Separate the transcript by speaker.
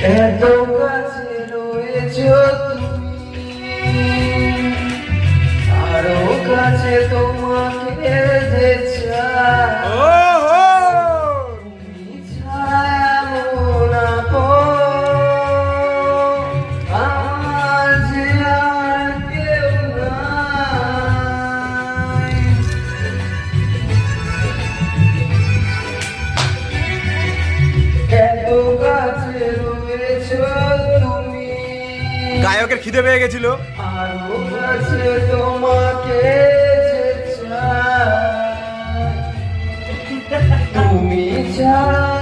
Speaker 1: এত কাছে রয়েছো তুমি, আরো কাছে তোমাকে যে চাই, তুমি ছায়া মন আপন, আমার যে আর কেউ নাই। এত কাছে রয়েছো তুমি,
Speaker 2: গায়কের খিদে পেয়ে গেছিল।
Speaker 1: আরো কাছে তোমাকে যে চাই, তুমি ছাড়া